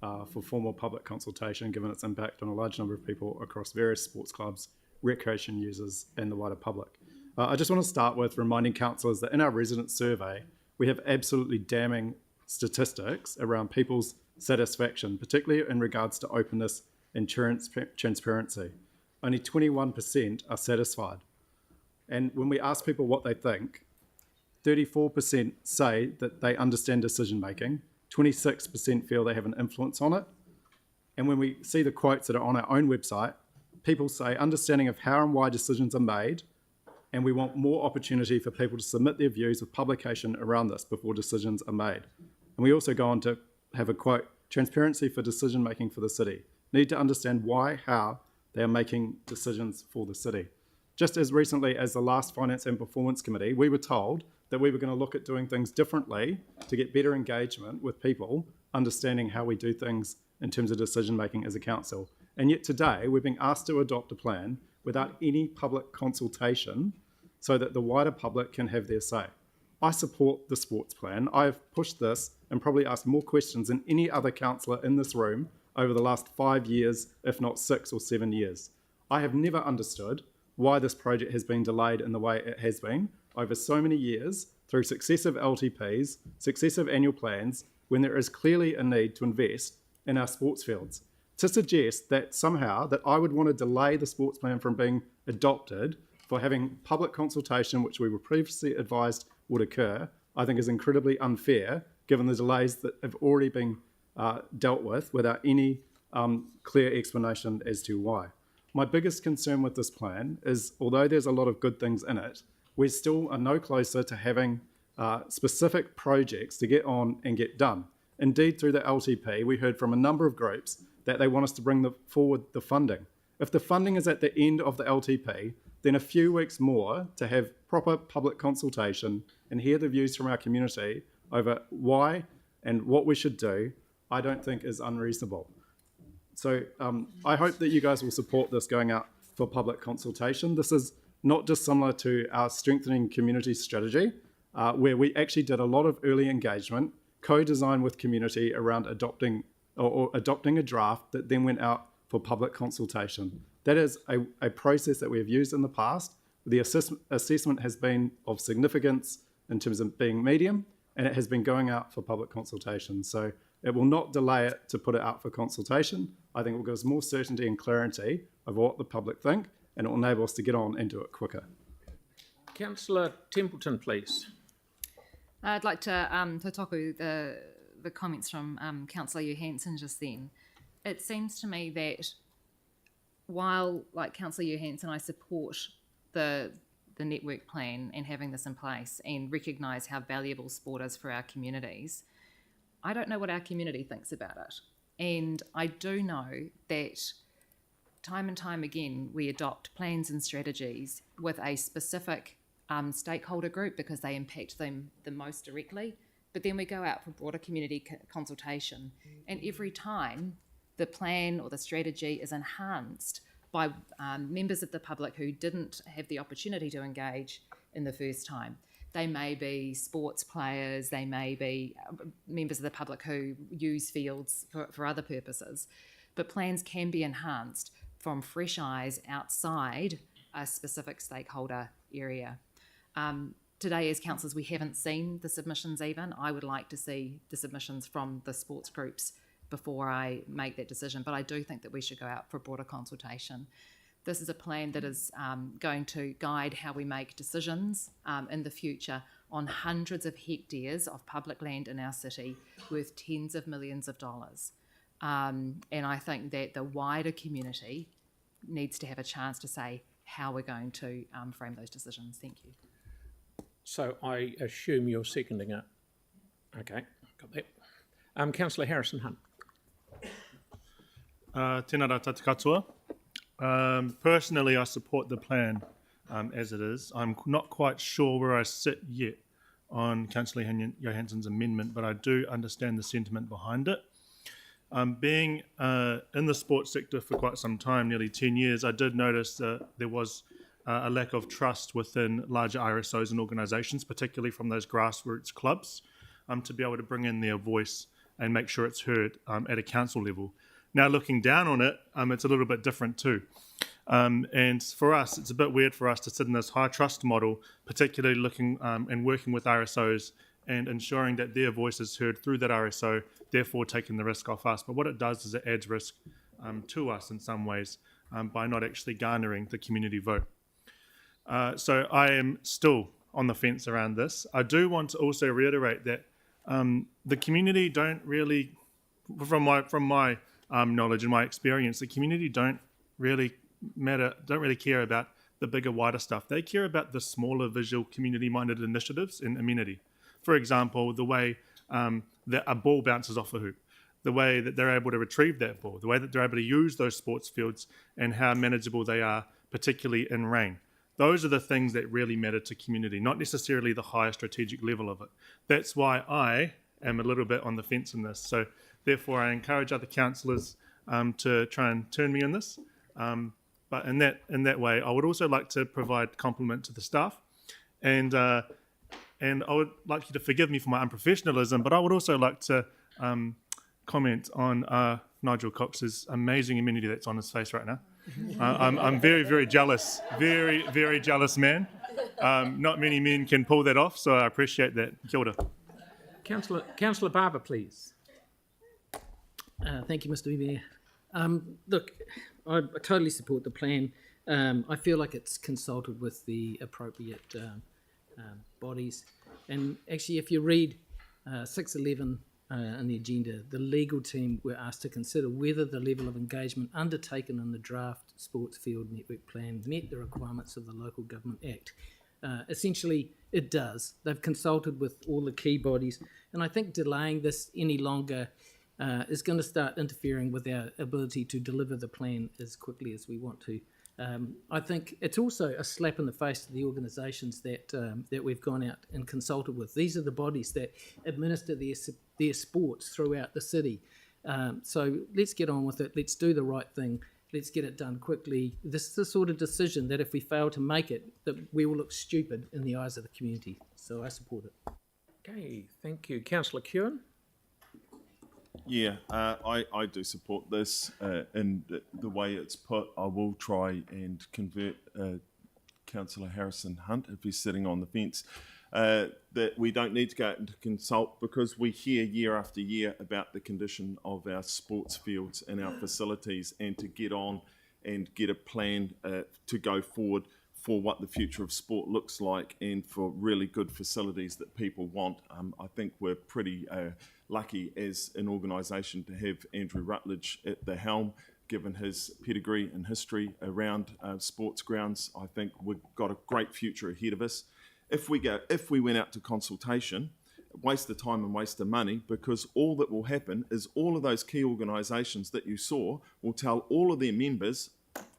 for formal public consultation given its impact on a large number of people across various sports clubs, recreation users and the wider public. I just want to start with reminding councillors that in our resident survey, we have absolutely damning statistics around people's satisfaction, particularly in regards to openness and transparency. Only 21% are satisfied. And when we ask people what they think, 34% say that they understand decision making, 26% feel they have an influence on it. And when we see the quotes that are on our own website, people say understanding of how and why decisions are made, and we want more opportunity for people to submit their views with publication around this before decisions are made. And we also go on to have a quote, transparency for decision making for the city. Need to understand why, how they are making decisions for the city. Just as recently as the last Finance and Performance Committee, we were told that we were going to look at doing things differently to get better engagement with people, understanding how we do things in terms of decision making as a council. And yet today, we're being asked to adopt a plan without any public consultation so that the wider public can have their say. I support the sports plan. I've pushed this and probably asked more questions than any other councillor in this room over the last 5 years, if not 6 or 7 years. I have never understood why this project has been delayed in the way it has been over so many years through successive LTPs, successive annual plans, when there is clearly a need to invest in our sports fields. To suggest that somehow that I would want to delay the sports plan from being adopted for having public consultation, which we were previously advised would occur, I think is incredibly unfair, given the delays that have already been dealt with without any clear explanation as to why. my biggest concern with this plan is, although there's a lot of good things in it, we still are no closer to having specific projects to get on and get done. Indeed, through the LTP, we heard from a number of groups that they want us to bring forward the funding. If the funding is at the end of the LTP, then a few weeks more to have proper public consultation and hear the views from our community over why and what we should do, I don't think is unreasonable. So I hope that you guys will support this going out for public consultation. This is not dissimilar to our strengthening community strategy, where we actually did a lot of early engagement, co-design with community around adopting a draft that then went out for public consultation. That is a process that we have used in the past. The assessment has been of significance in terms of being medium, and it has been going out for public consultation. So it will not delay it to put it out for consultation. I think it will give us more certainty and clarity of what the public think, and it will enable us to get on and do it quicker. Councillor Templeton, please. I'd like to taku the comments from Councillor Johansson just then. It seems to me that while, like Councillor Johansson, I support the network plan and having this in place and recognise how valuable sport is for our communities, I don't know what our community thinks about it. And I do know that time and time again we adopt plans and strategies with a specific stakeholder group because they impact them the most directly, but then we go out for broader community consultation, and every time the plan or the strategy is enhanced by members of the public who didn't have the opportunity to engage in the first time. They may be sports players, they may be members of the public who use fields for other purposes, but plans can be enhanced from fresh eyes outside a specific stakeholder area. Today, as councillors, we haven't seen the submissions even. I would like to see the submissions from the sports groups before I make that decision, but I do think that we should go out for broader consultation. This is a plan that is going to guide how we make decisions in the future on hundreds of hectares of public land in our city worth tens of millions of dollars. And I think that the wider community needs to have a chance to say how we're going to frame those decisions. Thank you. So I assume you're seconding it. Okay, got that. Councillor Harrison Hunt. Tēnā rā tātou katoa. Personally, I support the plan as it is. I'm not quite sure where I sit yet on Councillor Johansson's amendment, but I do understand the sentiment behind it. Being in the sports sector for quite some time, nearly 10 years, I did notice that there was a lack of trust within larger RSOs and organisations, particularly from those grassroots clubs, to be able to bring in their voice and make sure it's heard at a council level. Now, looking down on it, it's a little bit different too. And for us, it's a bit weird for us to sit in this high trust model, particularly looking and working with RSOs and ensuring that their voice is heard through that RSO, therefore taking the risk off us. But what it does is it adds risk to us in some ways by not actually garnering the community vote. So I am still on the fence around this. I do want to also reiterate that the community don't really, from my knowledge and my experience, the community don't really care about the bigger, wider stuff. They care about the smaller, visual, community-minded initiatives and amenity. For example, the way that a ball bounces off a hoop, the way that they're able to retrieve that ball, the way that they're able to use those sports fields and how manageable they are, particularly in rain. Those are the things that really matter to community, not necessarily the higher strategic level of it. That's why I am a little bit on the fence in this. So therefore, I encourage other councillors to try and turn me in this. But in that way, I would also like to provide compliment to the staff, and I would like you to forgive me for my unprofessionalism, but I would also like to comment on Nigel Cox's amazing amenity that's on his face right now. I'm very, very jealous, very, very jealous man. Not many men can pull that off, so I appreciate that. Kia ora. Councillor Barber, please. Thank you, Mr. Mayor. Look, I totally support the plan. I feel like it's consulted with the appropriate bodies. And actually, if you read 611 in the agenda, the legal team were asked to consider whether the level of engagement undertaken in the draft Sports Field Network Plan met the requirements of the Local Government Act. Essentially, it does. They've consulted with all the key bodies, and I think delaying this any longer is going to start interfering with our ability to deliver the plan as quickly as we want to. I think it's also a slap in the face to the organisations that we've gone out and consulted with. These are the bodies that administer their sports throughout the city. So let's get on with it. Let's do the right thing. Let's get it done quickly. This is the sort of decision that if we fail to make it, that we will look stupid in the eyes of the community. So I support it. Okay, thank you. Councillor Kewen? Yeah, I do support this in the way it's put. I will try and convert Councillor Harrison Hunt, if he's sitting on the fence, that we don't need to go out and consult, because we hear year after year about the condition of our sports fields and our facilities, and to get on and get a plan to go forward for what the future of sport looks like and for really good facilities that people want. I think we're pretty lucky as an organisation to have Andrew Rutledge at the helm, given his pedigree and history around sports grounds. I think we've got a great future ahead of us. If we went out to consultation, waste of time and waste of money, because all that will happen is all of those key organisations that you saw will tell all of their members,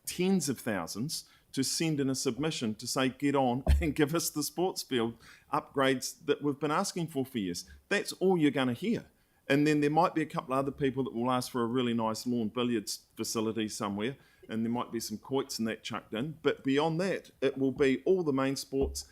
tens of thousands, to send in a submission to say, get on and give us the sports field upgrades that we've been asking for years. That's all you're going to hear. And then there might be a couple of other people that will ask for a really nice lawn billiards facility somewhere, and there might be some quoits and that chucked in. But beyond that, it will be all the main sports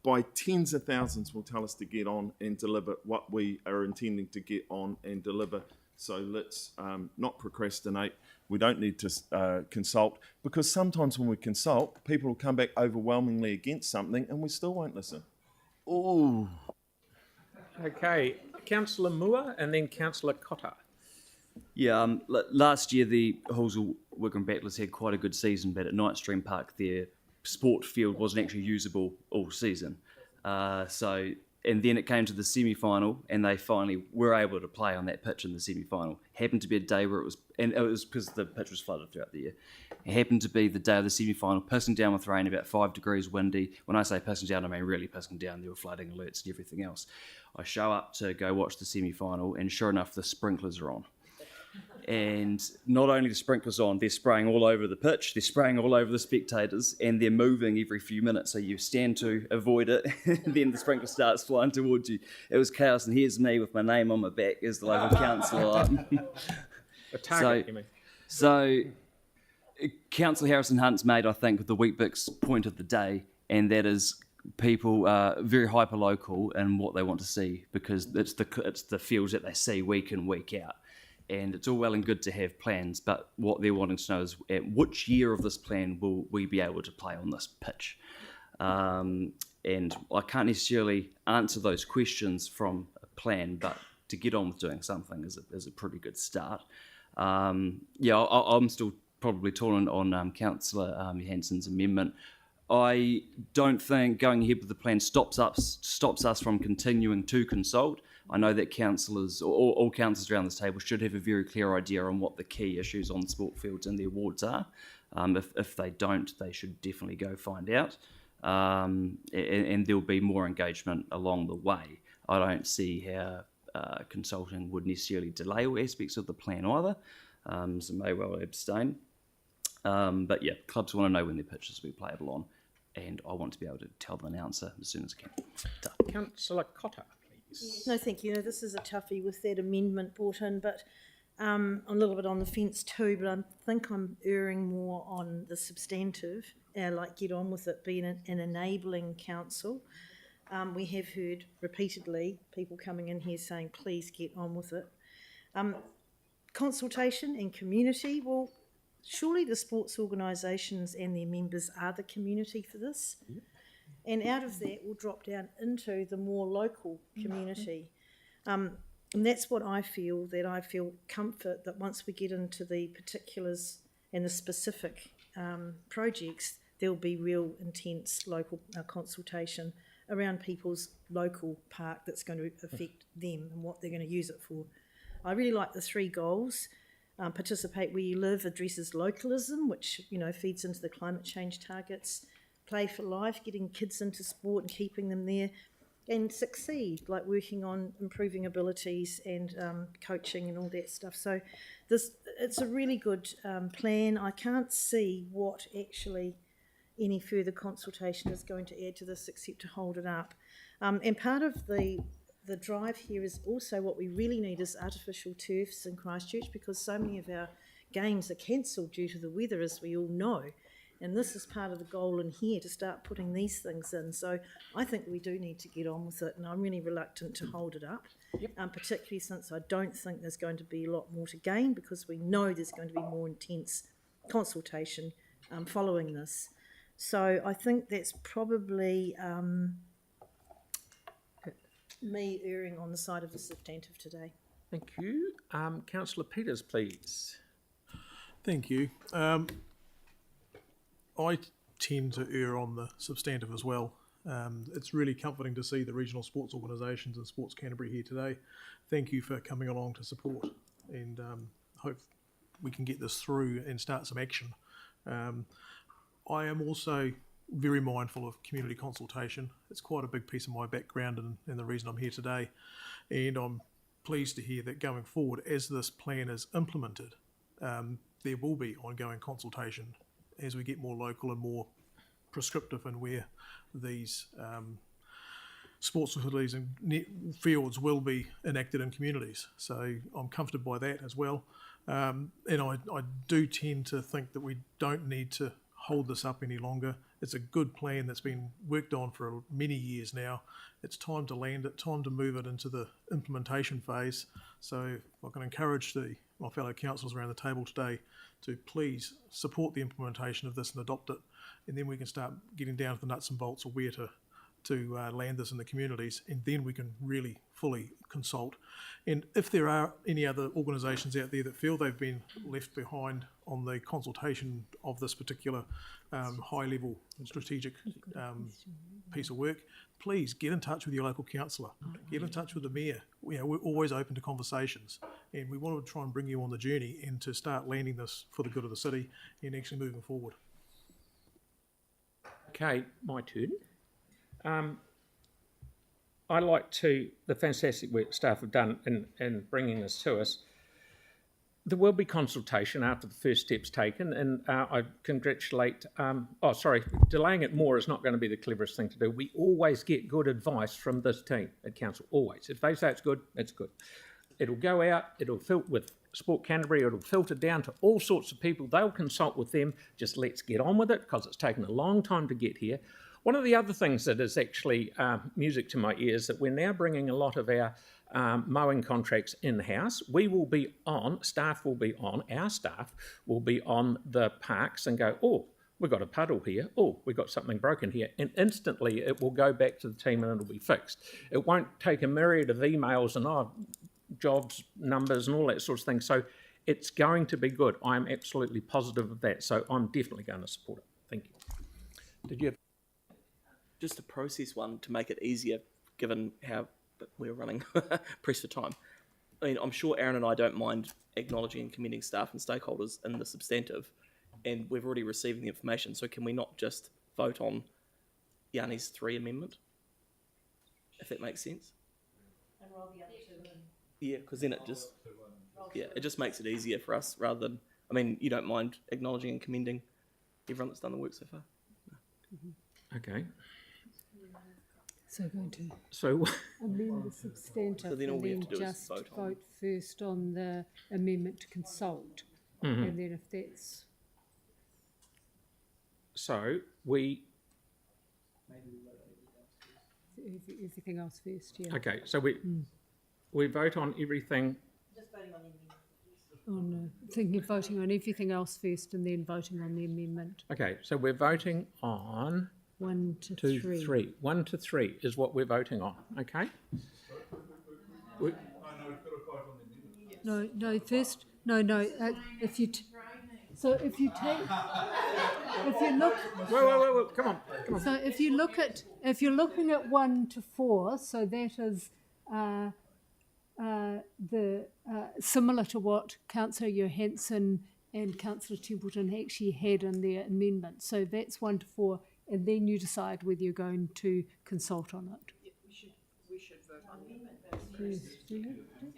by tens of thousands will tell us to get on and deliver what we are intending to get on and deliver. So let's not procrastinate. We don't need to consult, because sometimes when we consult, people will come back overwhelmingly against something and we still won't listen. Oh. Okay, Councillor Mua and then Councillor Cotter. Yeah, last year the Halsall Wigram Battlers had quite a good season, but at Nightstream Park their sport field wasn't actually usable all season. And then it came to the semi-final, and they finally were able to play on that pitch in the semi-final. Happened to be a day where it was because the pitch was flooded throughout the year. It happened to be the day of the semi-final, pissing down with rain, about 5 degrees windy. When I say pissing down, I mean really pissing down. There were flooding alerts and everything else. I show up to go watch the semi-final, and sure enough, the sprinklers are on. And not only the sprinklers on, they're spraying all over the pitch, they're spraying all over the spectators, and they're moving every few minutes. So you stand to avoid it, and then the sprinkler starts flying towards you. It was chaos, and here's me with my name on my back as the local councillor. A target, you mean? So Councillor Harrison Hunt's made, I think, the Weet-Bix point of the day, and that is people are very hyper-local in what they want to see, because it's the fields that they see week in, week out. And it's all well and good to have plans, but what they're wanting to know is at which year of this plan will we be able to play on this pitch? And I can't necessarily answer those questions from a plan, but to get on with doing something is a pretty good start. I'm still probably torn on Councillor Johansson's amendment. I don't think going ahead with the plan stops us from continuing to consult. I know that councillors, or all councillors around this table, should have a very clear idea on what the key issues on sport fields and their wards are. If they don't, they should definitely go find out. And there'll be more engagement along the way. I don't see how consulting would necessarily delay all aspects of the plan either, so may well abstain. But yeah, clubs want to know when their pitches will be playable on, and I want to be able to tell them an answer as soon as I can. Done. Councillor Cotter. No, thank you. This is a toughie with that amendment brought in, but I'm a little bit on the fence too, but I think I'm erring more on the substantive, like get on with it being an enabling council. We have heard repeatedly people coming in here saying, please get on with it. Consultation and community, well, surely the sports organisations and their members are the community for this. Yeah. And out of that, we'll drop down into the more local community. And that's what I feel comfort that once we get into the particulars and the specific projects, there'll be real intense local consultation around people's local park that's going to affect them and what they're going to use it for. I really like the 3 goals. Participate where you live addresses localism, which, you know, feeds into the climate change targets. Play for life, getting kids into sport and keeping them there. And succeed, like working on improving abilities and coaching and all that stuff. So it's a really good plan. I can't see what actually any further consultation is going to add to this except to hold it up. And part of the drive here is also what we really need is artificial turfs in Christchurch, because so many of our games are cancelled due to the weather, as we all know. And this is part of the goal in here, to start putting these things in. So I think we do need to get on with it, and I'm really reluctant to hold it up, particularly since I don't think there's going to be a lot more to gain, because we know there's going to be more intense consultation following this. So I think that's probably me erring on the side of the substantive today. Thank you. Councillor Peters, please. Thank you. I tend to err on the substantive as well. It's really comforting to see the regional sports organisations and Sports Canterbury here today. Thank you for coming along to support, and hope we can get this through and start some action. I am also very mindful of community consultation. It's quite a big piece of my background and the reason I'm here today. And I'm pleased to hear that going forward, as this plan is implemented, there will be ongoing consultation as we get more local and more prescriptive in where these sports facilities and fields will be enacted in communities. So I'm comforted by that as well. And I do tend to think that we don't need to hold this up any longer. It's a good plan that's been worked on for many years now. It's time to land it, time to move it into the implementation phase. So I can encourage my fellow councillors around the table today to please support the implementation of this and adopt it, and then we can start getting down to the nuts and bolts of where to land this in the communities, and then we can really fully consult. And if there are any other organisations out there that feel they've been left behind on the consultation of this particular high-level strategic piece of work, please get in touch with your local councillor, get in touch with the mayor. You know, we're always open to conversations, and we want to try and bring you on the journey and to start landing this for the good of the city and actually moving forward. Okay, my turn. I like the fantastic work staff have done in bringing this to us. There will be consultation after the first step's taken, and I congratulate, delaying it more is not going to be the cleverest thing to do. We always get good advice from this team at council, always. If they say it's good, it's good. It'll go out, it'll filter with Sport Canterbury, it'll filter down to all sorts of people. They'll consult with them. Just let's get on with it, because it's taken a long time to get here. One of the other things that is actually music to my ears, that we're now bringing a lot of our mowing contracts in-house. We will be on, our staff will be on the parks and go, oh, we've got a puddle here, oh, we've got something broken here, and instantly it will go back to the team and it'll be fixed. It won't take a myriad of emails and jobs, numbers and all that sort of thing. So it's going to be good. I'm absolutely positive of that. So I'm definitely going to support it. Thank you. Did you have just a process one to make it easier, given how we're running pressed for time? I mean, I'm sure Aaron and I don't mind acknowledging and commending staff and stakeholders in the substantive, and we've already received the information, so can we not just vote on Yanni's 3 amendment? If that makes sense? And roll the other 2 in. Yeah, because then it just makes it easier for us, rather than, I mean, you don't mind acknowledging and commending everyone that's done the work so far? No. Okay. So going to amend the substantive, So then all we have to do is just vote first on the amendment to consult, and then if that's so everything else first, yeah. Okay, so we vote on everything. Just voting on the amendment. Oh no, thinking of voting on everything else first and then voting on the amendment. Okay, so we're voting on 1 to 3. 1 to 3 is what we're voting on. Okay. No, first, no. If you So if you look, Wait, come on. so if you're looking at 1 to 4, so that is similar to what Councillor Johansson and Councillor Templeton actually had in their amendment. So that's 1 to 4, and then you decide whether you're going to consult on it. Yeah, we should vote on the amendment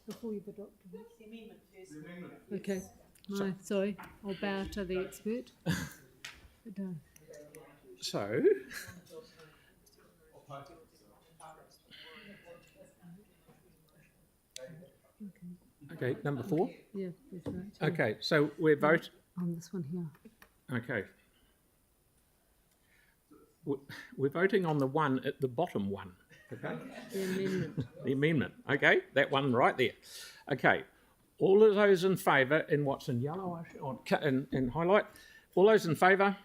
Before you've adopted it. The amendment first. Okay. No, sorry, I'll bow to the expert. So, okay, number 4. Yeah, that's right. Okay, so we're voting. On this one here. Okay. We're voting on the one at the bottom one. Okay. The amendment. The amendment. Okay, that one right there. Okay. All of those in favour, in what's in yellow, in highlight, all those in favour?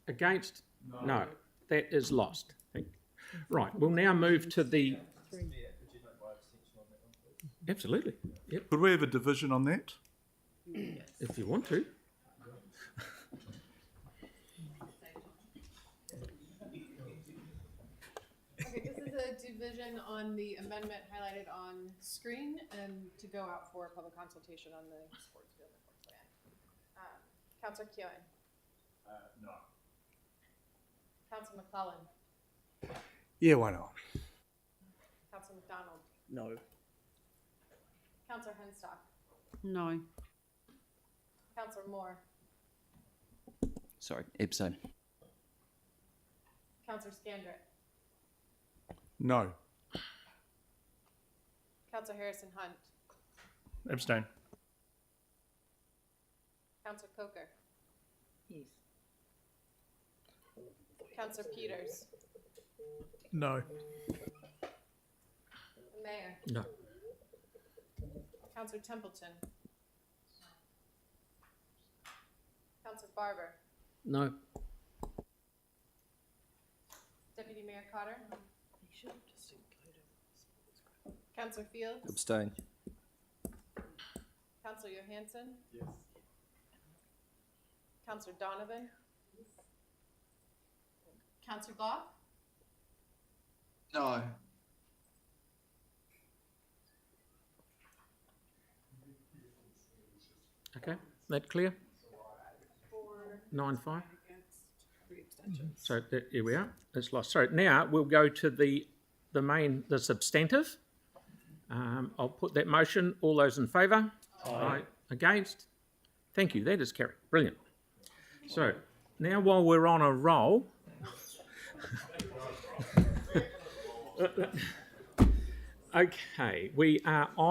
Against? No. That is lost. Right, we'll now move to the... Absolutely. Yep. Could we have a division on that? If you want to. Okay, this is a division on the amendment highlighted on screen and to go out for public consultation on the sports field network plan. Councillor Keown. No. Councillor McClellan. Yeah, why not? Councillor McDonald. No. Councillor Henstock. No. Councillor Moore. Sorry, abstain. Councillor Scandrett. No. Councillor Harrison Hunt. Abstain. Councillor Coker. Yes. Councillor Peters. No. The Mayor. No. Councillor Templeton. Councillor Barber. No. Deputy Mayor Cotter. Councillor Fields. Abstain. Councillor Johansson. Yes. Councillor Donovan. Councillor Goff. No. Okay, that clear? 9-5. So here we are. It's lost. So now we'll go to the substantive. I'll put that motion. All those in favour? Aye. Against? Thank you. That is carried. Brilliant. So now while we're on a roll, okay, we are on